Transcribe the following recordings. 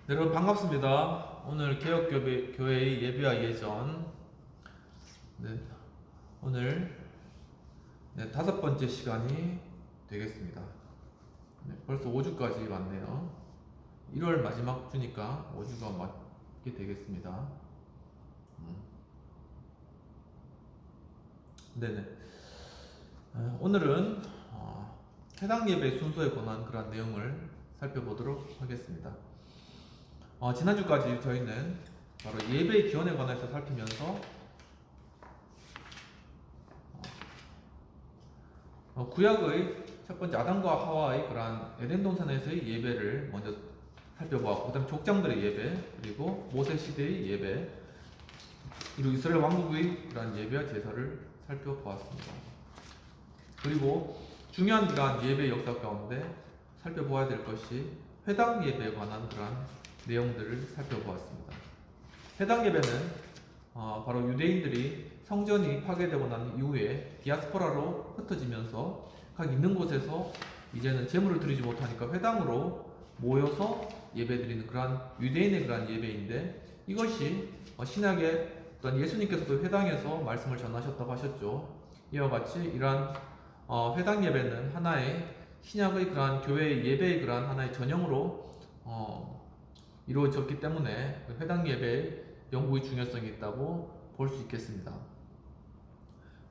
네, 여러분 반갑습니다. 오늘 개혁교회의 예배와 예전, 네, 오늘 다섯 번째 시간이 되겠습니다. 벌써 5주까지 왔네요. 1월 마지막 주니까 5주가 맞게 되겠습니다. 네네. 오늘은 해당 예배 순서에 관한 그런 내용을 살펴보도록 하겠습니다. 지난주까지 저희는 바로 예배의 기원에 관해서 살피면서 구약의 첫 번째 아담과 하와의 그러한 에덴 동산에서의 예배를 먼저 살펴보았고, 그다음 족장들의 예배, 그리고 모세 시대의 예배, 그리고 이스라엘 왕국의 그러한 예배와 제사를 살펴보았습니다. 그리고 중요한 그러한 예배 역사 가운데 살펴보아야 될 것이 회당 예배에 관한 그러한 내용들을 살펴보았습니다. 회당 예배는 바로 유대인들이 성전이 파괴되고 난 이후에 디아스포라로 흩어지면서 각 있는 곳에서 이제는 제물을 드리지 못하니까 회당으로 모여서 예배드리는 그러한 유대인의 그러한 예배인데, 이것이 신약에 또한 예수님께서도 회당에서 말씀을 전하셨다고 하셨죠. 이와 같이 이러한 회당 예배는 하나의 신약의 그러한 교회의 예배의 그러한 하나의 전형으로 이루어졌기 때문에 회당 예배의 영구의 중요성이 있다고 볼 수 있겠습니다.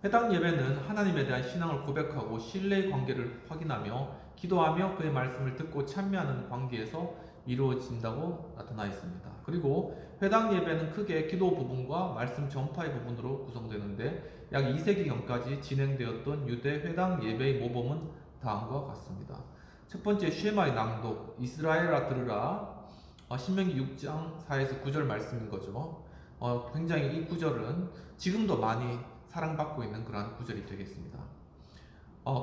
회당 예배는 하나님에 대한 신앙을 고백하고 신뢰의 관계를 확인하며 기도하며 그의 말씀을 듣고 참여하는 관계에서 이루어진다고 나타나 있습니다. 그리고 회당 예배는 크게 기도 부분과 말씀 전파의 부분으로 구성되는데, 약 2세기경까지 진행되었던 유대 회당 예배의 모범은 다음과 같습니다. 첫 번째, 쉐마의 낭독, 이스라엘아 들으라. 신명기 6장 4에서 9절 말씀인 거죠. 굉장히 이 구절은 지금도 많이 사랑받고 있는 그러한 구절이 되겠습니다.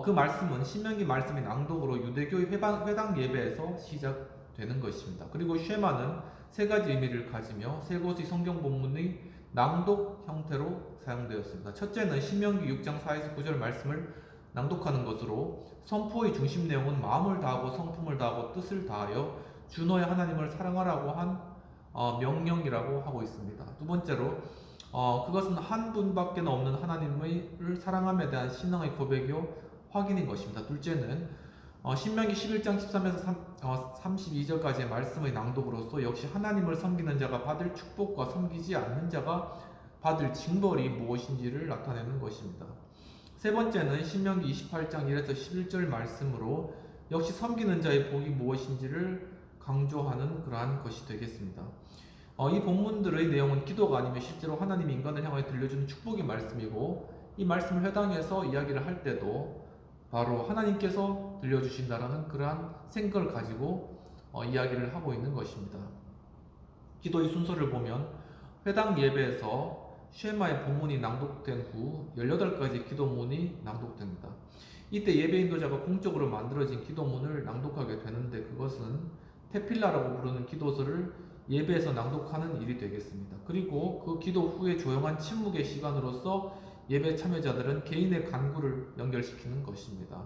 그 말씀은 신명기 말씀의 낭독으로 유대교의 회당 예배에서 시작되는 것입니다. 그리고 쉐마는 세 가지 의미를 가지며 세 곳의 성경 본문의 낭독 형태로 사용되었습니다. 첫째는 신명기 6장 4에서 9절 말씀을 낭독하는 것으로 선포의 중심 내용은 마음을 다하고 성품을 다하고 뜻을 다하여 주 너의 하나님을 사랑하라고 한 명령이라고 하고 있습니다. 두 번째로 그것은 한 분밖에 없는 하나님을 사랑함에 대한 신앙의 고백이요 확인인 것입니다. 둘째는 신명기 11장 13에서 32절까지의 말씀의 낭독으로서 역시 하나님을 섬기는 자가 받을 축복과 섬기지 않는 자가 받을 징벌이 무엇인지를 나타내는 것입니다. 세 번째는 신명기 28장 1에서 11절 말씀으로 역시 섬기는 자의 복이 무엇인지를 강조하는 그러한 것이 되겠습니다. 이 본문들의 내용은 기도가 아니며 실제로 하나님이 인간을 향하여 들려주는 축복의 말씀이고, 이 말씀을 회당에서 이야기를 할 때도 바로 하나님께서 들려주신다라는 그러한 생각을 가지고 이야기를 하고 있는 것입니다. 기도의 순서를 보면 회당 예배에서 쉐마의 본문이 낭독된 후 18가지 기도문이 낭독됩니다. 이때 예배 인도자가 공적으로 만들어진 기도문을 낭독하게 되는데, 그것은 테필라라고 부르는 기도서를 예배에서 낭독하는 일이 되겠습니다. 그리고 그 기도 후에 조용한 침묵의 시간으로서 예배 참여자들은 개인의 간구를 연결시키는 것입니다.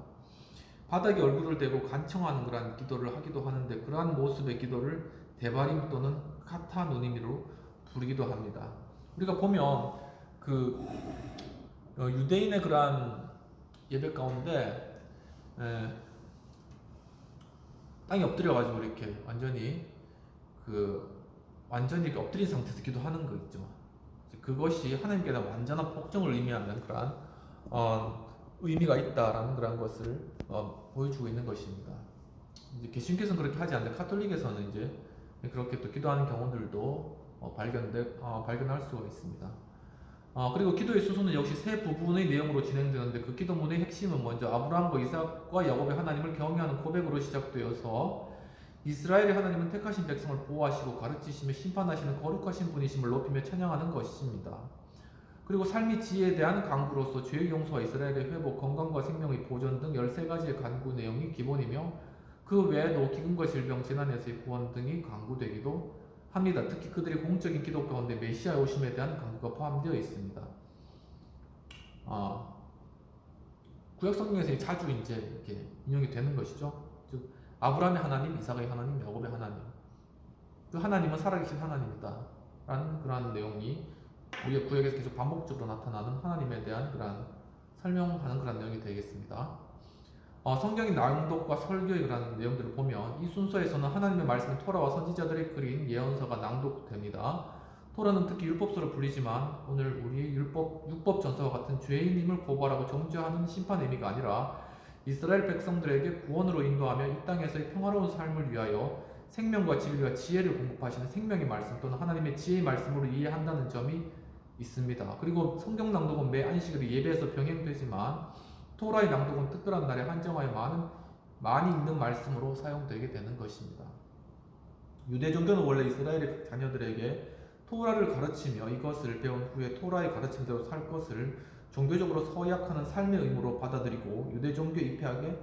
바닥에 얼굴을 대고 간청하는 그러한 기도를 하기도 하는데, 그러한 모습의 기도를 데바림 또는 카타누니미로 부르기도 합니다. 우리가 보면 그 유대인의 그러한 예배 가운데 땅에 엎드려가지고 이렇게 완전히 이렇게 엎드린 상태에서 기도하는 거 있죠. 그것이 하나님께 대한 완전한 복종을 의미하는 그러한 의미가 있다라는 그런 것을 보여주고 있는 것입니다. 이제 개신교에서는 그렇게 하지 않는데 카톨릭에서는 이제 그렇게 또 기도하는 경우들도 발견할 수가 있습니다. 그리고 기도의 수순은 역시 세 부분의 내용으로 진행되는데, 그 기도문의 핵심은 먼저 아브라함과 이삭과 야곱의 하나님을 경외하는 고백으로 시작되어서 이스라엘의 하나님은 택하신 백성을 보호하시고 가르치시며 심판하시는 거룩하신 분이심을 높이며 찬양하는 것입니다. 그리고 삶의 지혜에 대한 간구로서 죄의 용서와 이스라엘의 회복, 건강과 생명의 보존 등 13가지의 간구 내용이 기본이며, 그 외에도 기근과 질병, 재난에서의 구원 등이 간구되기도 합니다. 특히 그들의 공적인 기도 가운데 메시아 오심에 대한 간구가 포함되어 있습니다. 구약 성경에서 자주 이제 이렇게 인용이 되는 것이죠. 즉 아브라함의 하나님, 이삭의 하나님, 야곱의 하나님. 그 하나님은 살아계신 하나님이다 라는 그러한 내용이 우리의 구약에서 계속 반복적으로 나타나는 하나님에 대한 그러한 설명하는 그런 내용이 되겠습니다. 성경의 낭독과 설교의 그런 내용들을 보면 이 순서에서는 하나님의 말씀을 토라와 선지자들이 그린 예언서가 낭독됩니다. 토라는 특히 율법서로 불리지만 오늘 우리 율법 전서와 같은 죄인임을 고발하고 정죄하는 심판 의미가 아니라 이스라엘 백성들에게 구원으로 인도하며 이 땅에서의 평화로운 삶을 위하여 생명과 진리와 지혜를 공급하시는 생명의 말씀 또는 하나님의 지혜의 말씀으로 이해한다는 점이 있습니다. 그리고 성경 낭독은 매 안식일의 예배에서 병행되지만 토라의 낭독은 특별한 날에 한정하여 많이 있는 말씀으로 사용되게 되는 것입니다. 유대 종교는 원래 이스라엘의 자녀들에게 토라를 가르치며 이것을 배운 후에 토라의 가르침대로 살 것을 종교적으로 서약하는 삶의 의무로 받아들이고 유대 종교에 입회하게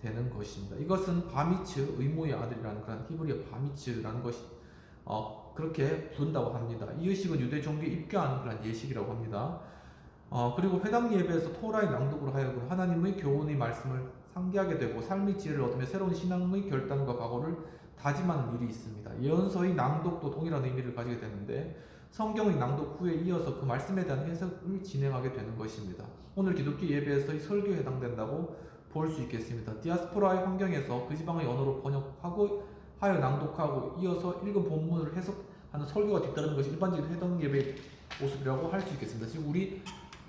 되는 것입니다. 이것은 바미츠, 의무의 아들이라는 그런 히브리어 바미츠라는 것이 그렇게 부른다고 합니다. 이 의식은 유대 종교에 입교하는 그런 예식이라고 합니다. 그리고 회당 예배에서 토라의 낭독으로 하여금 하나님의 교훈의 말씀을 상기하게 되고 삶의 지혜를 얻으며 새로운 신앙의 결단과 각오를 다짐하는 일이 있습니다. 예언서의 낭독도 동일한 의미를 가지게 되는데 성경의 낭독 후에 이어서 그 말씀에 대한 해석을 진행하게 되는 것입니다. 오늘 기독교 예배에서의 설교에 해당된다고 볼 수 있겠습니다. 디아스포라의 환경에서 그 지방의 언어로 번역하고 하여 낭독하고 이어서 읽은 본문을 해석하는 설교가 뒤따르는 것이 일반적인 회당 예배의 모습이라고 할 수 있겠습니다. 지금 우리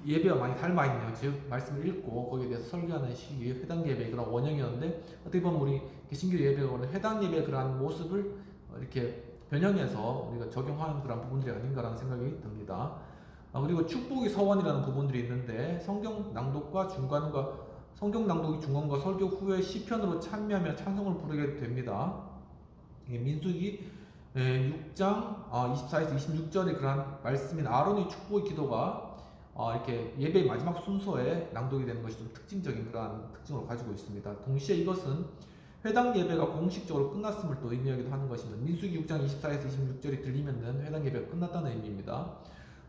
예배와 많이 닮아 있네요. 즉 말씀을 읽고 거기에 대해서 설교하는 식이 회당 예배의 그런 원형이었는데 어떻게 보면 우리 개신교 예배는 회당 예배의 그런 모습을 이렇게 변형해서 우리가 적용하는 그런 부분들이 아닌가라는 생각이 듭니다. 그리고 축복의 서원이라는 부분들이 있는데 성경 낭독이 중간과 설교 후에 시편으로 참여하며 찬송을 부르게 됩니다. 민수기 6장 24에서 26절의 그런 말씀인 아론의 축복의 기도가 이렇게 예배의 마지막 순서에 낭독이 되는 것이 좀 특징적인 그러한 특징을 가지고 있습니다. 동시에 이것은 회당 예배가 공식적으로 끝났음을 또 의미하기도 하는 것입니다. 민수기 6장 24에서 26절이 들리면은 회당 예배가 끝났다는 의미입니다.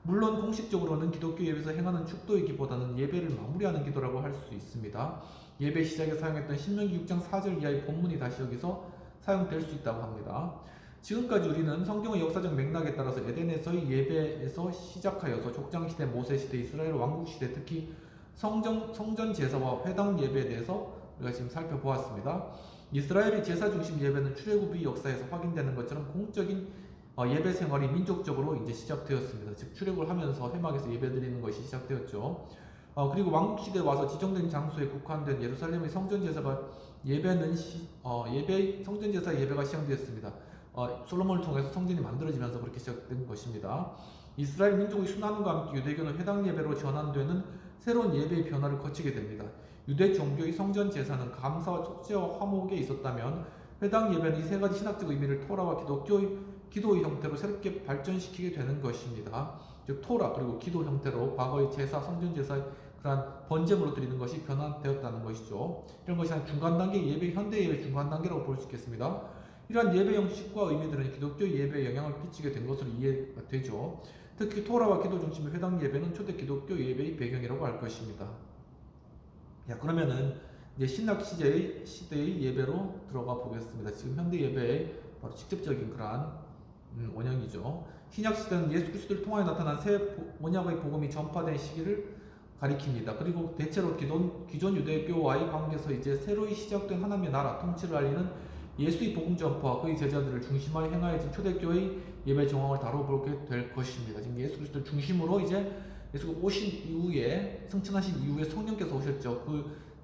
물론 공식적으로는 기독교 예배에서 행하는 축도이기보다는 예배를 마무리하는 기도라고 할 수 있습니다. 예배 시작에 사용했던 신명기 6장 4절 이하의 본문이 다시 여기서 사용될 수 있다고 합니다. 지금까지 우리는 성경의 역사적 맥락에 따라서 에덴에서의 예배에서 시작하여서 족장시대, 모세시대, 이스라엘 왕국시대, 특히 성전 제사와 회당 예배에 대해서 우리가 지금 살펴보았습니다. 이스라엘의 제사 중심 예배는 출애굽의 역사에서 확인되는 것처럼 공적인 예배 생활이 민족적으로 이제 시작되었습니다. 즉 출애굽을 하면서 회막에서 예배드리는 것이 시작되었죠. 그리고 왕국시대에 와서 지정된 장소에 국한된 예루살렘의 성전제사가 성전제사 예배가 시작되었습니다. 솔로몬을 통해서 성전이 만들어지면서 그렇게 시작된 것입니다. 이스라엘 민족의 순환과 함께 유대교는 회당 예배로 전환되는 새로운 예배의 변화를 거치게 됩니다. 유대 종교의 성전 제사는 감사와 속죄와 화목에 있었다면 회당 예배는 이 세 가지 신학적 의미를 토라와 기도의 형태로 새롭게 발전시키게 되는 것입니다. 즉 토라 그리고 기도 형태로 과거의 제사, 성전 제사의 그러한 번제물로 드리는 것이 변화되었다는 것이죠. 이런 것이 한 중간 단계 예배, 현대 예배 중간 단계라고 볼 수 있겠습니다. 이러한 예배 형식과 의미들은 기독교 예배에 영향을 끼치게 된 것으로 이해가 되죠. 특히 토라와 기도 중심의 회당 예배는 초대 기독교 예배의 배경이라고 할 것입니다. 그러면은 이제 신약 시대의 예배로 들어가 보겠습니다. 지금 현대 예배의 바로 직접적인 그러한 원형이죠. 신약 시대는 예수 그리스도를 통하여 나타난 새 언약의 복음이 전파된 시기를 가리킵니다. 그리고 대체로 기존 유대교와의 관계에서 이제 새로이 시작된 하나님의 나라 통치를 알리는 예수의 복음 전파와 그의 제자들을 중심하여 행하여진 초대교회의 예배 정황을 다뤄보게 될 것입니다. 지금 예수 그리스도를 중심으로 이제 예수가 오신 이후에 승천하신 이후에 성령께서 오셨죠.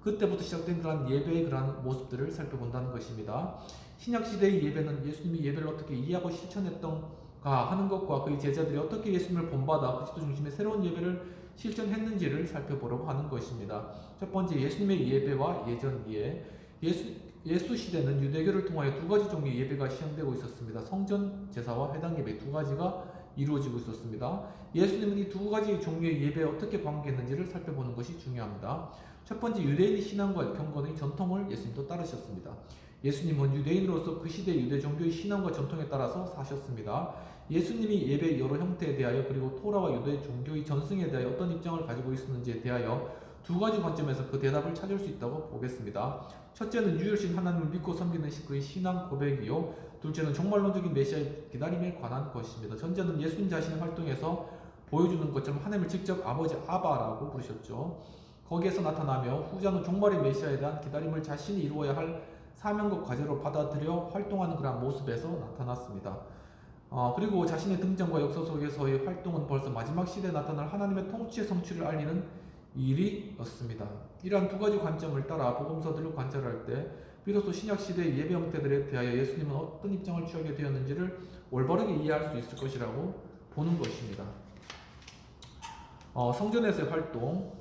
그때부터 시작된 그러한 예배의 그러한 모습들을 살펴본다는 것입니다. 신약 시대의 예배는 예수님이 예배를 어떻게 이해하고 실천했던가 하는 것과 그의 제자들이 어떻게 예수님을 본받아 그리스도 중심의 새로운 예배를 실천했는지를 살펴보려고 하는 것입니다. 첫 번째, 예수님의 예배와 예전 이해. 예수 시대는 유대교를 통하여 두 가지 종류의 예배가 시행되고 있었습니다. 성전 제사와 회당 예배 두 가지가 이루어지고 있었습니다. 예수님은 이 두 가지 종류의 예배에 어떻게 관계했는지를 살펴보는 것이 중요합니다. 첫 번째, 유대인의 신앙과 경건의 전통을 예수님도 따르셨습니다. 예수님은 유대인으로서 그 시대 유대 종교의 신앙과 전통에 따라서 사셨습니다. 예수님이 예배의 여러 형태에 대하여 그리고 토라와 유대 종교의 전승에 대하여 어떤 입장을 가지고 있었는지에 대하여 두 가지 관점에서 그 대답을 찾을 수 있다고 보겠습니다. 첫째는 유일신 하나님을 믿고 섬기는 식구의 신앙 고백이요, 둘째는 종말론적인 메시아의 기다림에 관한 것입니다. 전제는 예수님 자신의 활동에서 보여주는 것처럼 하나님을 직접 아버지 아바라고 부르셨죠. 거기에서 나타나며, 후자는 종말의 메시아에 대한 기다림을 자신이 이루어야 할 사명과 과제로 받아들여 활동하는 그런 모습에서 나타났습니다. 그리고 자신의 등장과 역사 속에서의 활동은 벌써 마지막 시대에 나타날 하나님의 통치의 성취를 알리는 일이었습니다. 이러한 두 가지 관점을 따라 복음서들을 관찰할 때 비로소 신약 시대의 예배 형태들에 대하여 예수님은 어떤 입장을 취하게 되었는지를 올바르게 이해할 수 있을 것이라고 보는 것입니다. 성전에서의 활동,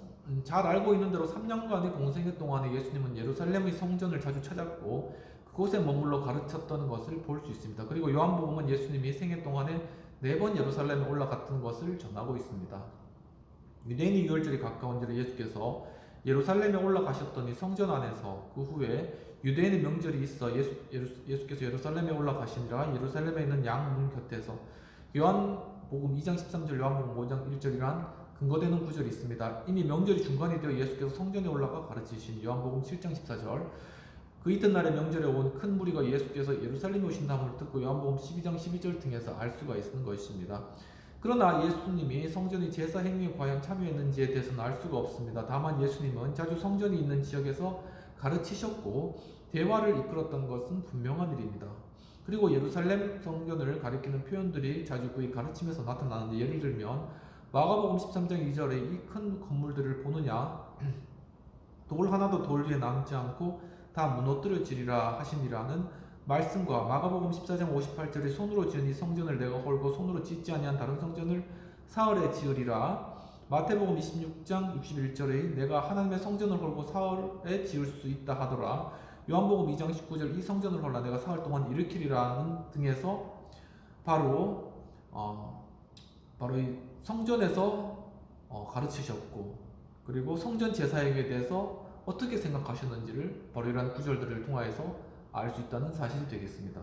잘 알고 있는 대로 3년간의 공생애 동안에 예수님은 예루살렘의 성전을 자주 찾았고 그곳에 머물러 가르쳤던 것을 볼 수 있습니다. 그리고 요한복음은 예수님이 생애 동안에 4번 예루살렘에 올라갔던 것을 전하고 있습니다. 유대인의 유월절이 가까운지라 예수께서 예루살렘에 올라가셨더니 성전 안에서 그 후에 유대인의 명절이 있어 예수께서 예루살렘에 올라가시니라. 예루살렘에 있는 양문 곁에서. 요한복음 2장 13절, 요한복음 5장 1절이란 근거되는 구절이 있습니다. 이미 명절이 중간이 되어 예수께서 성전에 올라가 가르치신 요한복음 7장 14절, 그 이튿날에 명절에 온 큰 무리가 예수께서 예루살렘에 오신다음을 듣고 요한복음 12장 12절 등에서 알 수가 있는 것입니다. 그러나 예수님이 성전의 제사 행위에 과연 참여했는지에 대해서는 알 수가 없습니다. 다만 예수님은 자주 성전이 있는 지역에서 가르치셨고 대화를 이끌었던 것은 분명한 일입니다. 그리고 예루살렘 성전을 가리키는 표현들이 자주 그의 가르침에서 나타나는데, 예를 들면 마가복음 13장 2절에 이 큰 건물들을 보느냐, 돌 하나도 돌 위에 남지 않고 다 무너뜨려지리라 하시니라는 말씀과 마가복음 14장 58절에 손으로 지은 이 성전을 내가 헐고 손으로 짓지 아니한 다른 성전을 사흘에 지으리라, 마태복음 26장 61절에 내가 하나님의 성전을 헐고 사흘에 지을 수 있다 하더라, 요한복음 2장 19절 이 성전을 헐라 내가 사흘 동안 일으키리라는 등에서 바로 이 성전에서 가르치셨고, 그리고 성전 제사행위에 대해서 어떻게 생각하셨는지를 바로 이러한 구절들을 통하여서 알 수 있다는 사실이 되겠습니다.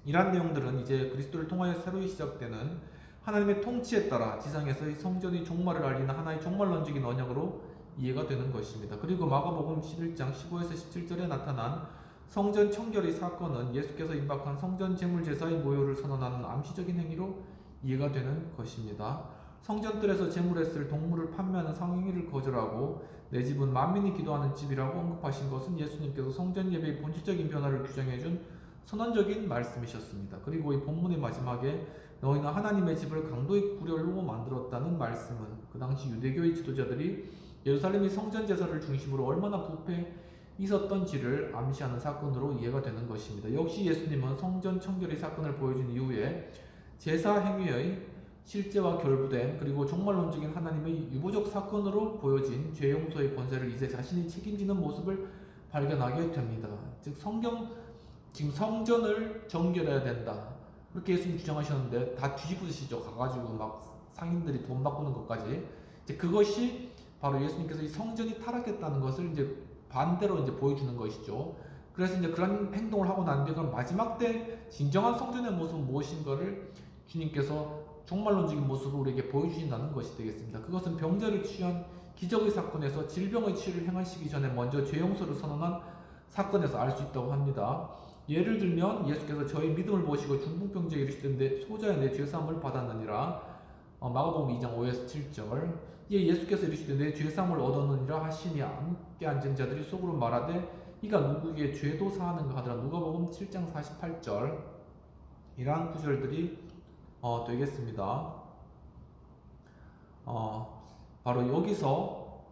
이러한 내용들은 이제 그리스도를 통하여 새로이 시작되는 하나님의 통치에 따라 지상에서의 성전의 종말을 알리는 하나의 종말론적인 언약으로 이해가 되는 것입니다. 그리고 마가복음 11장 15에서 17절에 나타난 성전 청결의 사건은 예수께서 임박한 성전 제물제사의 모효를 선언하는 암시적인 행위로 이해가 되는 것입니다. 성전뜰에서 제물에 쓸 동물을 판매하는 상행위를 거절하고 내 집은 만민이 기도하는 집이라고 언급하신 것은 예수님께서 성전 예배의 본질적인 변화를 규정해준 선언적인 말씀이셨습니다. 그리고 이 본문의 마지막에 너희는 하나님의 집을 강도의 구렬로 만들었다는 말씀은 그 당시 유대교의 지도자들이 예루살렘의 성전 제사를 중심으로 얼마나 부패 있었던지를 암시하는 사건으로 이해가 되는 것입니다. 역시 예수님은 성전 청결의 사건을 보여준 이후에 제사 행위의 실제와 결부된 그리고 종말론적인 하나님의 유보적 사건으로 보여진 죄 용서의 권세를 이제 자신이 책임지는 모습을 발견하게 됩니다. 즉 지금 성전을 정결해야 된다, 그렇게 예수님 주장하셨는데 다 뒤집으시죠. 가가지고 막 상인들이 돈 바꾸는 것까지. 이제 그것이 바로 예수님께서 이 성전이 타락했다는 것을 이제 반대로 이제 보여주는 것이죠. 그래서 이제 그런 행동을 하고 난 뒤에 그럼 마지막 때 진정한 성전의 모습은 무엇인가를 주님께서 종말론적인 모습으로 우리에게 보여주신다는 것이 되겠습니다. 그것은 병자를 취한 기적의 사건에서 질병의 치유를 행하시기 전에 먼저 죄 용서를 선언한 사건에서 알 수 있다고 합니다. 예를 들면 예수께서 저희 믿음을 보시고 중풍병자에 이르시던데 소자여 내 죄사함을 받았느니라, 마가복음 2장 5에서 7절. 예수께서 이르시되 내 죄사함을 얻었느니라 하시니 함께 앉은 자들이 속으로 말하되 이가 누구에게 죄도 사하는가 하더라, 누가복음 7장 48절. 이러한 구절들이 되겠습니다. 바로 여기서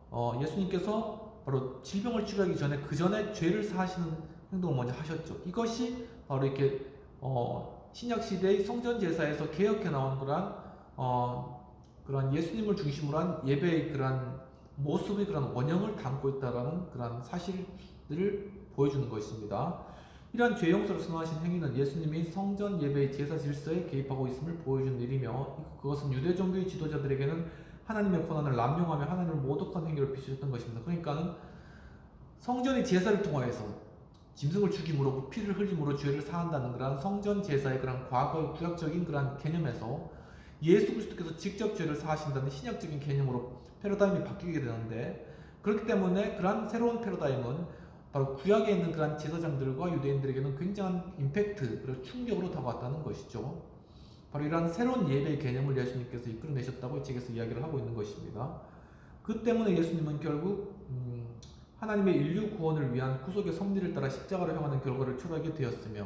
예수님께서 바로 질병을 치료하기 전에 그 전에 죄를 사하시는 행동을 먼저 하셨죠. 이것이 바로 이렇게 신약 시대의 성전 제사에서 개혁해 나온 그러한 예수님을 중심으로 한 예배의 그러한 모습의 그런 원형을 담고 있다라는 그런 사실들을 보여주는 것입니다. 이러한 죄 용서를 선언하신 행위는 예수님이 성전 예배의 제사 질서에 개입하고 있음을 보여주는 일이며, 그것은 유대 종교의 지도자들에게는 하나님의 권한을 남용하며 하나님을 모독한 행위를 비추었던 것입니다. 그러니까는 성전의 제사를 통하여서 짐승을 죽임으로 피를 흘림으로 죄를 사한다는 그런 성전 제사의 그런 과거의 구약적인 그런 개념에서 예수 그리스도께서 직접 죄를 사하신다는 신약적인 개념으로 패러다임이 바뀌게 되는데, 그렇기 때문에 그러한 새로운 패러다임은 바로 구약에 있는 그러한 제사장들과 유대인들에게는 굉장한 임팩트, 그리고 충격으로 다가왔다는 것이죠. 바로 이러한 새로운 예배의 개념을 예수님께서 이끌어내셨다고 이 책에서 이야기를 하고 있는 것입니다. 그 때문에 예수님은 결국 하나님의 인류 구원을 위한 구속의 섭리를 따라 십자가를 향하는 결과를 초래하게 되었으며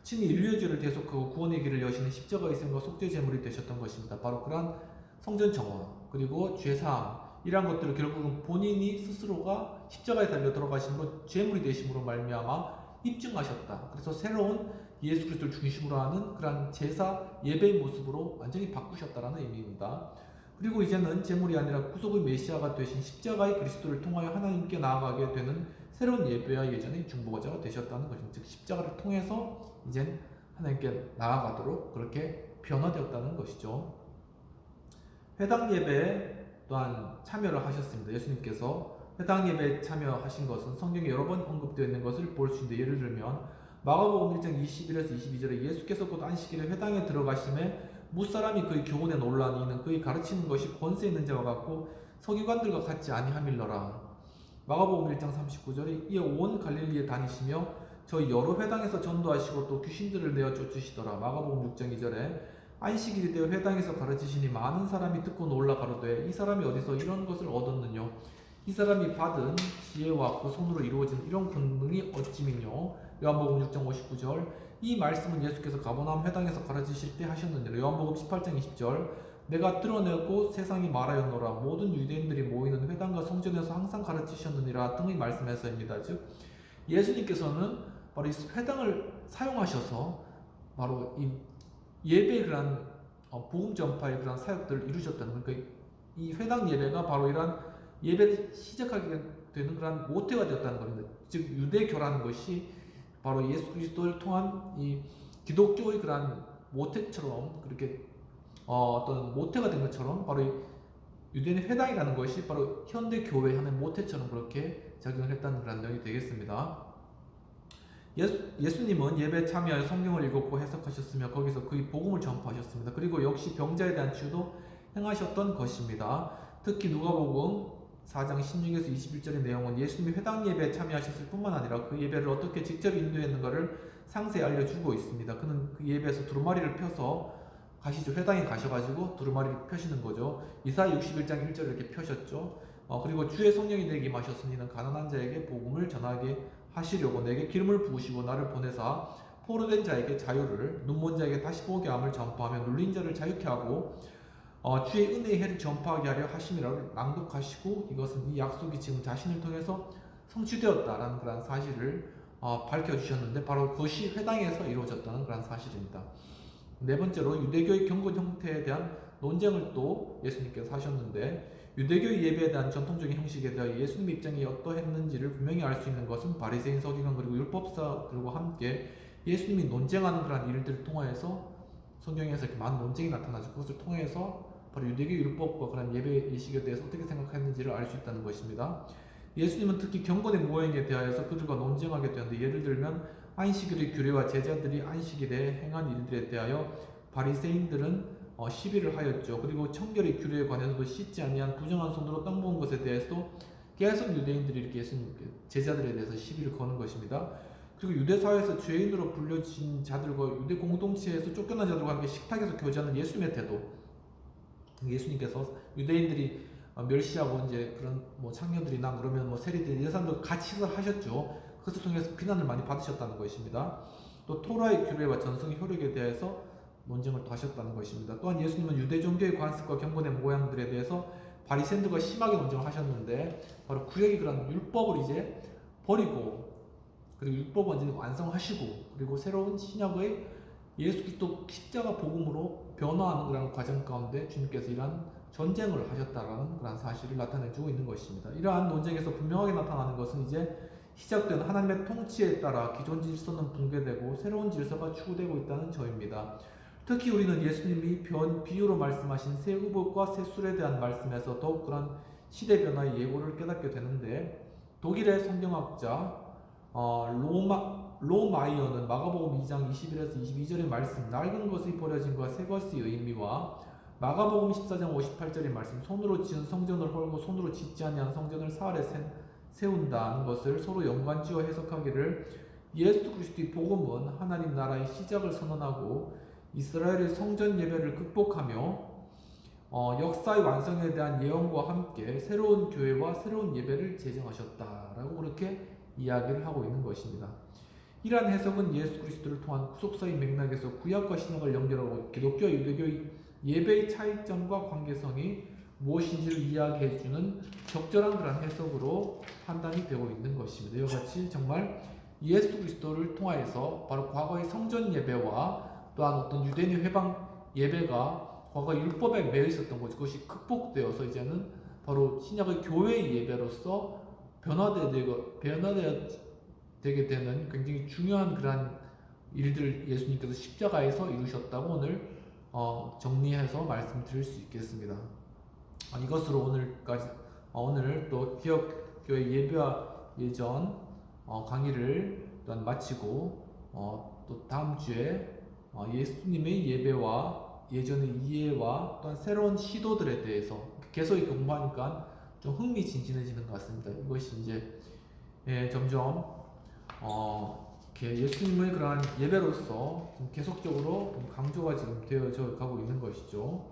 친히 인류의 죄를 대속하고 구원의 길을 여시는 십자가의 생과 속죄 제물이 되셨던 것입니다. 바로 그러한 성전 정화 그리고 죄사함 이러한 것들을 결국은 본인이 스스로가 십자가에 달려 들어가심으로 제물이 되심으로 말미암아 입증하셨다. 그래서 새로운 예수 그리스도를 중심으로 하는 그러한 제사 예배의 모습으로 완전히 바꾸셨다라는 의미입니다. 그리고 이제는 제물이 아니라 구속의 메시아가 되신 십자가의 그리스도를 통하여 하나님께 나아가게 되는 새로운 예배와 예전의 중보자가 되셨다는 것입니다. 즉 십자가를 통해서 이젠 하나님께 나아가도록 그렇게 변화되었다는 것이죠. 회당 예배 또한 참여를 하셨습니다. 예수님께서 회당 예배에 참여하신 것은 성경에 여러 번 언급되어 있는 것을 볼 수 있는데, 예를 들면 마가복음 1장 21에서 22절에 예수께서 곧 안식일에 회당에 들어가심에 무사람이 그의 교훈에 논란이 이는 그의 가르치는 것이 권세 있는 자와 같고 서기관들과 같지 아니함일러라. 마가복음 1장 39절에 이에 온 갈릴리에 다니시며 저희 여러 회당에서 전도하시고 또 귀신들을 내어 쫓으시더라. 마가복음 6장 2절에 안식일이 되어 회당에서 가르치시니 많은 사람이 듣고 놀라 가로되 이 사람이 어디서 이런 것을 얻었느뇨? 이 사람이 받은 지혜와 그 손으로 이루어진 이런 권능이 어찌미뇨? 요한복음 6장 59절 이 말씀은 예수께서 가버나움 회당에서 가르치실 때 하셨느니라. 요한복음 18장 20절 내가 드러내고 세상이 말하였노라. 모든 유대인들이 모이는 회당과 성전에서 항상 가르치셨느니라 등의 말씀에서입니다. 즉 예수님께서는 바로 이 회당을 사용하셔서 바로 이 예배의 그런 복음 전파의 그런 사역들을 이루셨다는, 그러니까 이 회당 예배가 바로 이러한 예배를 시작하게 되는 그런 모태가 되었다는 겁니다. 즉 유대교라는 것이 바로 예수 그리스도를 통한 이 기독교의 그런 모태처럼 그렇게 어떤 모태가 된 것처럼 바로 이 유대인의 회당이라는 것이 바로 현대 교회 하는 모태처럼 그렇게 작용을 했다는 그런 내용이 되겠습니다. 예수님은 예배에 참여하여 성경을 읽었고 해석하셨으며 거기서 그의 복음을 전파하셨습니다. 그리고 역시 병자에 대한 치유도 행하셨던 것입니다. 특히 누가복음 4장 16에서 21절의 내용은 예수님이 회당 예배에 참여하셨을 뿐만 아니라 그 예배를 어떻게 직접 인도했는가를 상세히 알려주고 있습니다. 그는 그 예배에서 두루마리를 펴서 가시죠. 회당에 가셔가지고 두루마리를 펴시는 거죠. 이사야 61장 1절을 이렇게 펴셨죠. 그리고 주의 성령이 내게 임하셨으니 이는 가난한 자에게 복음을 전하게 하시려고 내게 기름을 부으시고 나를 보내사 포로된 자에게 자유를, 눈먼 자에게 다시 보게 함을 전파하며 눌린 자를 자유케 하고 주의 은혜의 해를 전파하게 하려 하심이라고 낭독하시고, 이것은 이 약속이 지금 자신을 통해서 성취되었다라는 그런 사실을 밝혀주셨는데 바로 그것이 회당에서 이루어졌다는 그런 사실입니다. 네 번째로 유대교의 경건 형태에 대한 논쟁을 또 예수님께서 하셨는데, 유대교의 예배에 대한 전통적인 형식에 대하여 예수님의 입장이 어떠했는지를 분명히 알 수 있는 것은 바리새인, 서기관 그리고 율법사들과 함께 예수님이 논쟁하는 그런 일들을 통하여서 성경에서 이렇게 많은 논쟁이 나타나죠. 그것을 통해서 바로 유대교 율법과 그런 예배 예식에 대해서 어떻게 생각했는지를 알 수 있다는 것입니다. 예수님은 특히 경건의 모형에 대하여서 그들과 논쟁하게 되었는데, 예를 들면 안식일의 규례와 제자들이 안식일에 행한 일들에 대하여 바리새인들은 시비를 하였죠. 그리고 청결의 규례에 관해서도 씻지 아니한 부정한 손으로 땅 부은 것에 대해서도 계속 유대인들이 이렇게 예수님 제자들에 대해서 시비를 거는 것입니다. 그리고 유대 사회에서 죄인으로 불려진 자들과 유대 공동체에서 쫓겨난 자들과 함께 식탁에서 교제하는 예수님의 태도, 예수님께서 유대인들이 멸시하고 이제 그런 뭐 창녀들이나 그러면 뭐 세리들 이런 사람들 같이 하셨죠. 그것을 통해서 비난을 많이 받으셨다는 것입니다. 또 토라의 규례와 전성의 효력에 대해서 논쟁을 또 하셨다는 것입니다. 또한 예수님은 유대 종교의 관습과 경건의 모양들에 대해서 바리새인들과 심하게 논쟁을 하셨는데, 바로 구약의 그런 율법을 이제 버리고, 그리고 율법을 완전히 완성하시고, 그리고 새로운 신약의 예수 그리스도 십자가 복음으로 변화하는 그런 과정 가운데 주님께서 이러한 전쟁을 하셨다라는 그런 사실을 나타내주고 있는 것입니다. 이러한 논쟁에서 분명하게 나타나는 것은 이제 시작된 하나님의 통치에 따라 기존 질서는 붕괴되고 새로운 질서가 추구되고 있다는 점입니다. 특히 우리는 예수님이 비유로 말씀하신 새 의복과 새 술에 대한 말씀에서 더욱 그런 시대 변화의 예고를 깨닫게 되는데, 독일의 성경학자 로마이어는 마가복음 2장 21에서 22절의 말씀, 낡은 것이 버려진과 새 것의 의미와 마가복음 14장 58절의 말씀, 손으로 지은 성전을 헐고 손으로 짓지 아니한 성전을 사흘에 세운다는 것을 서로 연관지어 해석하기를, 예수 그리스도의 복음은 하나님 나라의 시작을 선언하고 이스라엘의 성전 예배를 극복하며 역사의 완성에 대한 예언과 함께 새로운 교회와 새로운 예배를 제정하셨다라고 그렇게 이야기를 하고 있는 것입니다. 이러한 해석은 예수 그리스도를 통한 구속사의 맥락에서 구약과 신약을 연결하고 기독교와 유대교의 예배의 차이점과 관계성이 무엇인지를 이야기해주는 적절한 그런 해석으로 판단이 되고 있는 것입니다. 이와 같이 정말 예수 그리스도를 통하여서 바로 과거의 성전 예배와 또한 어떤 유대인의 회방 예배가 과거 율법에 매여 있었던 것, 그것이 극복되어서 이제는 바로 신약의 교회의 예배로서 변화되게 되는 굉장히 중요한 그러한 일들 예수님께서 십자가에서 이루셨다고 오늘 정리해서 말씀드릴 수 있겠습니다. 이것으로 오늘 또 기억교회 예배와 예전 강의를 또한 마치고 또 다음 주에 예수님의 예배와 예전의 이해와 또한 새로운 시도들에 대해서 계속 이렇게 공부하니까 좀 흥미진진해지는 것 같습니다. 이것이 이제 점점 예수님의 그러한 예배로서 좀 계속적으로 좀 강조가 지금 되어져 가고 있는 것이죠.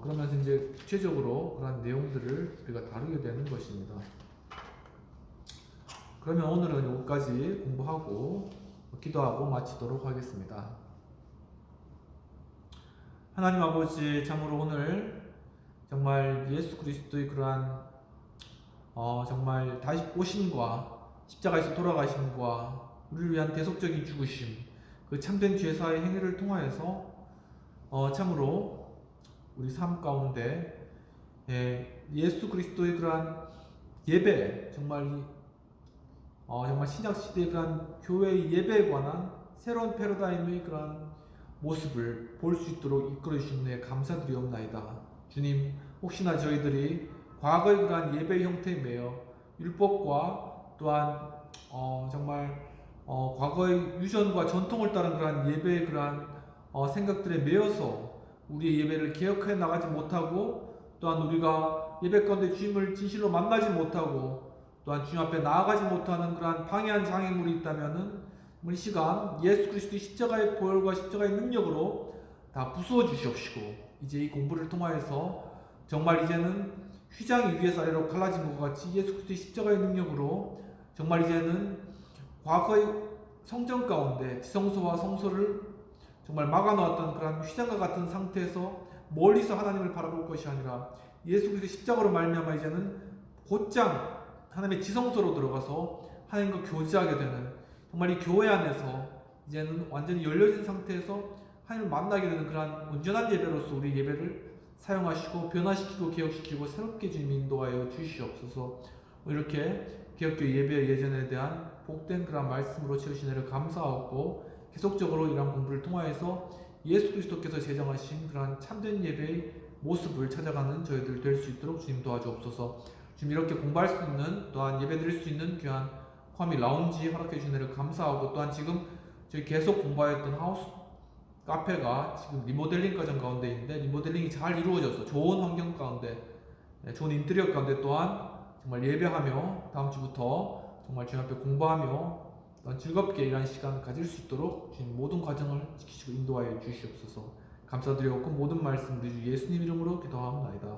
그러면서 이제 구체적으로 그런 내용들을 우리가 다루게 되는 것입니다. 그러면 오늘은 여기까지 공부하고 기도하고 마치도록 하겠습니다. 하나님 아버지, 참으로 오늘 정말 예수 그리스도의 그러한 정말 다시 오심과 십자가에서 돌아가심과 우리를 위한 대속적인 죽으심, 그 참된 죄사의 행위를 통하여서 참으로 우리 삶 가운데 예수 그리스도의 그러한 예배, 정말 신약 시대의 그러한 교회의 예배에 관한 새로운 패러다임의 그러한 모습을 볼 수 있도록 이끌어 주신 은혜에 감사드리옵나이다. 주님, 혹시나 저희들이 과거의 그러한 예배 형태에 매여 율법과 또한 정말 과거의 유전과 전통을 따른 그러한 예배의 그러한 생각들에 매여서 우리의 예배를 개혁해 나가지 못하고, 또한 우리가 예배 가운데 주님을 진실로 만나지 못하고 또한 주님 앞에 나아가지 못하는 그러한 방해한 장애물이 있다면은 이 시간 예수 그리스도의 십자가의 보혈과 십자가의 능력으로 다 부수어 주시옵시고, 이제 이 공부를 통하여서 정말 이제는 휘장이 위에서 아래로 갈라진 것 같이 예수 그리스도의 십자가의 능력으로 정말 이제는 과거의 성전 가운데 지성소와 성소를 정말 막아놓았던 그런 휘장과 같은 상태에서 멀리서 하나님을 바라볼 것이 아니라 예수 그리스도의 십자가로 말미암아 이제는 곧장 하나님의 지성소로 들어가서 하나님과 교제하게 되는, 정말 이 교회 안에서 이제는 완전히 열려진 상태에서 하나님을 만나게 되는 그러한 온전한 예배로서 우리 예배를 사용하시고 변화시키고 개혁시키고 새롭게 주님 인도하여 주시옵소서. 이렇게 기독교 예배 예전에 대한 복된 그런 말씀으로 채우신 은혜를 감사하고, 계속적으로 이러한 공부를 통하여서 예수 그리스도께서 제정하신 그러한 참된 예배의 모습을 찾아가는 저희들 될 수 있도록 주님 도와주옵소서. 지금 이렇게 공부할 수 있는, 또한 예배 드릴 수 있는 귀한 쿼미 라운지 허락해 주신 은혜를 감사하고, 또한 지금 저희 계속 공부하였던 하우스 카페가 지금 리모델링 과정 가운데 있는데 리모델링이 잘 이루어져서 좋은 환경 가운데, 좋은 인테리어 가운데 또한 정말 예배하며 다음 주부터 정말 주님 앞에 공부하며 또한 즐겁게 일하는 시간을 가질 수 있도록 주님 모든 과정을 지키시고 인도하여 주시옵소서. 감사드리옵고 모든 말씀 우리 주 예수님 이름으로 기도하옵나이다.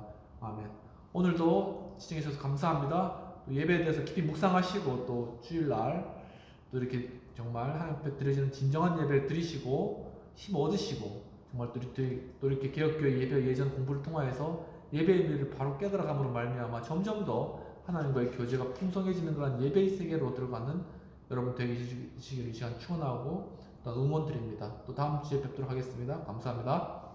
아멘. 오늘도 시청해 주셔서 감사합니다. 또 예배에 대해서 깊이 묵상하시고 또 주일날 또 이렇게 정말 하나님 앞에 드려지는 진정한 예배를 드리시고 힘 얻으시고, 정말 또 이렇게 개혁교회 예배 예전 공부를 통하여서 예배의 의미를 바로 깨달아감으로 말미암아 점점 더 하나님과의 교제가 풍성해지는 그런 예배의 세계로 들어가는 여러분 되시기를 이 시간 축원하고 또 응원드립니다. 또 다음 주에 뵙도록 하겠습니다. 감사합니다.